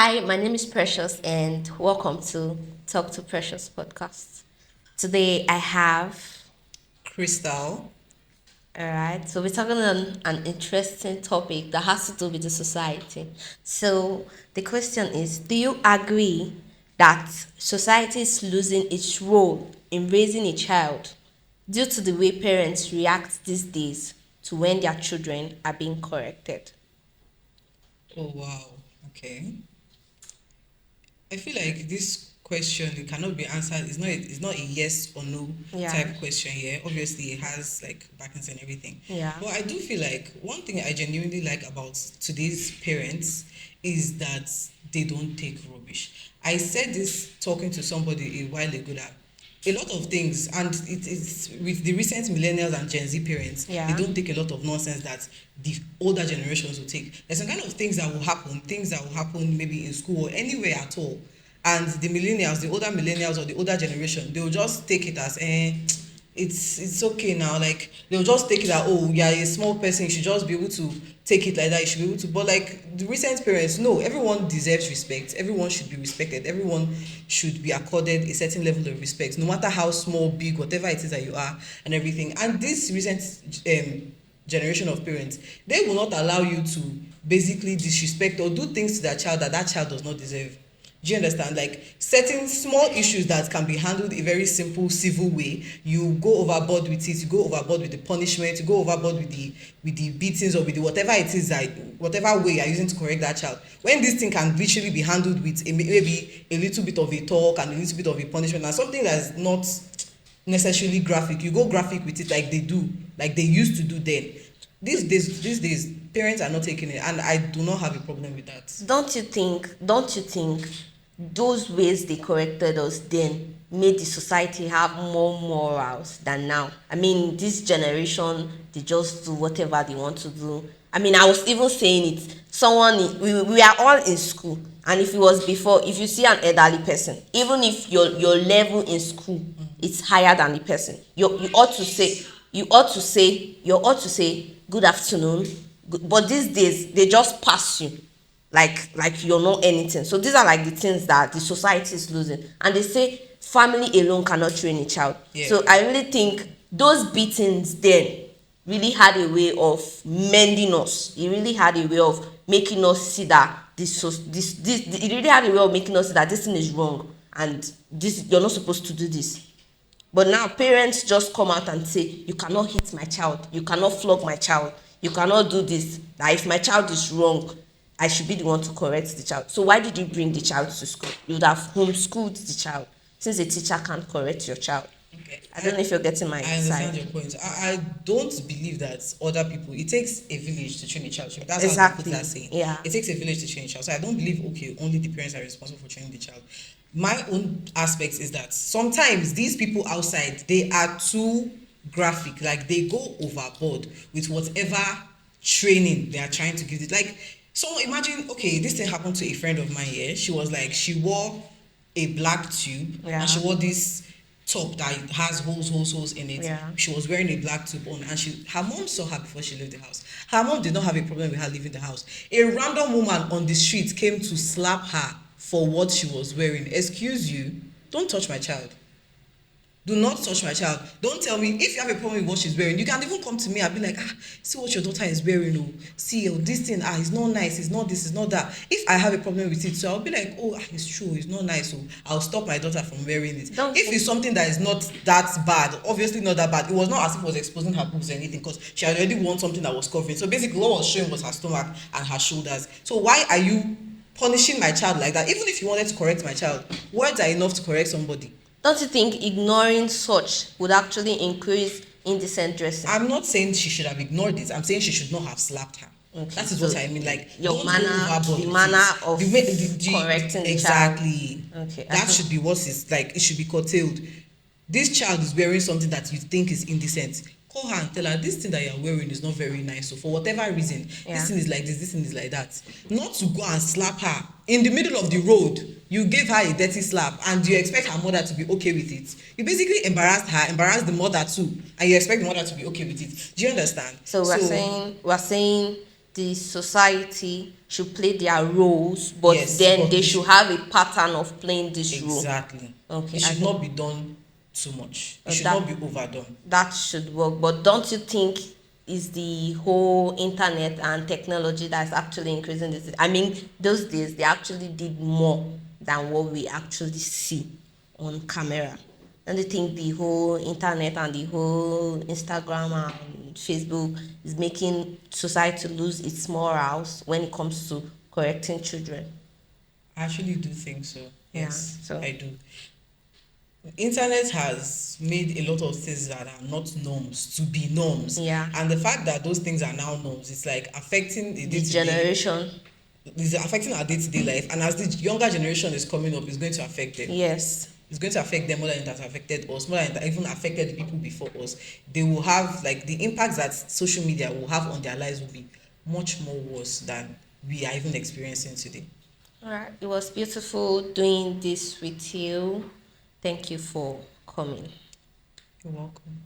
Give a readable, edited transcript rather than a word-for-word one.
Hi, my name is Precious, and welcome to Talk to Precious podcast. Today I have, Crystal. all right, so we're talking on an interesting topic that has to do with the society. So the question is, do you agree that society is losing its role in raising a child due to the way parents react these days to when their children are being corrected? Oh wow. Okay. I feel like this question it cannot be answered. It's not a yes or no Yeah, type question here. Obviously it has like backings and everything. yeah, But I do feel like one thing I genuinely like about today's parents is that they don't take rubbish. I said this talking to somebody a while ago that a lot of things, and it's with the recent millennials and Gen Z parents, they yeah. don't take a lot of nonsense that the older generations will take. There's some kind of things that will happen maybe in school or anywhere at all. And the millennials, the older millennials or the older generation, they will just take it as it's okay now. Like they'll just take it that, oh, you're a small person, you should just be able to take it like that, you should be able to. But like the recent parents, no, everyone deserves respect, everyone should be respected, everyone should be accorded a certain level of respect, no matter how small, big, whatever it is that you are and everything. And this recent generation of parents, they will not allow you to basically disrespect or do things to their child that that child does not deserve. Do you understand? Like certain small issues that can be handled a very simple civil way, you go overboard with it, you go overboard with the punishment, you go overboard with the beatings or with the whatever it is that whatever way you're using to correct that child. When this thing can literally be handled with maybe a little bit of a talk and a little bit of a punishment and something that's not necessarily graphic, you go graphic with it like they do, like they used to do then. These days parents are not taking it, and I do not have a problem with that. Don't you think those ways they corrected us then made the society have more morals than now? I mean, this generation, they just do whatever they want to do. I mean, I was even saying it. We are all in school, and if it was before, if you see an elderly person, even if your level in school is higher than the person, you ought to say good afternoon. But these days they just pass you like you're not anything. So these are like the things that the society is losing, and they say family alone cannot train a child. Yeah. So I really think those beatings then really had a way of mending us. It really had a way of making us see that it really had a way of making us see that this thing is wrong, and this, you're not supposed to do this. But now parents just come out and say, you cannot hit my child, you cannot flog my child, you cannot do this. That if my child is wrong, I should be the one to correct the child. So why did you bring the child to school? You would have homeschooled the child, since a teacher can't correct your child. Okay. I don't know if you're getting my I understand side. your point. I don't believe that other people. It takes a village to train a child. That's Exactly. how people are saying. Yeah. It takes a village to train a child. So I don't believe only the parents are responsible for training the child. My own aspect is that sometimes these people outside, they are too graphic. Like they go overboard with whatever training they are trying to give it. Like, so imagine, okay, this thing happened to a friend of mine here. She was like, she wore a black tube, Yeah. and she wore this top that has holes in it. Yeah. She was wearing a black tube on, and her mom saw her before she left the house. Her mom did not have a problem with her leaving the house. A random woman on the street came to slap her for what she was wearing. Excuse you, don't touch my child. Do not touch my child. Don't tell me if you have a problem with what she's wearing. You can even come to me and be like, see what your daughter is wearing. Oh, see, this thing, it's not nice, it's not this, it's not that. If I have a problem with it, so I'll be like, it's true, it's not nice. So I'll stop my daughter from wearing it. If it's something that is not that bad, obviously not that bad. It was not as if it was exposing her boobs or anything, because she had already worn something that was covering. So basically, what was showing was her stomach and her shoulders. So why are you punishing my child like that? Even if you wanted to correct my child, words are enough to correct somebody. Don't you think ignoring such would actually increase indecent dressing? I'm not saying she should have ignored it. I'm saying she should not have slapped her. Okay, That is so what I mean. Like your don't manner, go overboard the with manner it. of correcting the child. exactly. Okay, That should be what is like. It should be curtailed. This child is wearing something that you think is indecent. Call her and tell her this thing that you're wearing is not very nice. So for whatever reason, Yeah. this thing is like this thing is like that. Not to go and slap her in the middle of the road. You gave her a dirty slap and you expect her mother to be okay with it. You basically embarrassed her, embarrassed the mother too, and you expect the mother to be okay with it. Do you understand? So we're saying the society should play their roles, but Yes, then but they they should should have a pattern of playing this role. exactly. Okay, It I should think not be done too much. It should that not be overdone. that should work. But don't you think is the whole internet and technology that's actually increasing this? I mean, those days they actually did more than what we actually see on camera. Don't you think the whole internet and the whole Instagram and Facebook is making society lose its morals when it comes to correcting children? I actually do think so. Yeah. Yes, So I do. Internet has made a lot of things that are not norms to be norms, yeah, and the fact that those things are now norms, it's like affecting the this day-to-day, generation. it's affecting our day-to-day life, and as the younger generation is coming up, it's going to affect them. Yes. It's going to affect them more than it has affected us, more than it even affected the people before us. They will have, like, the impacts that social media will have on their lives will be much more worse than we are even experiencing today. All right. It was beautiful doing this with you. Thank you for coming. You're welcome.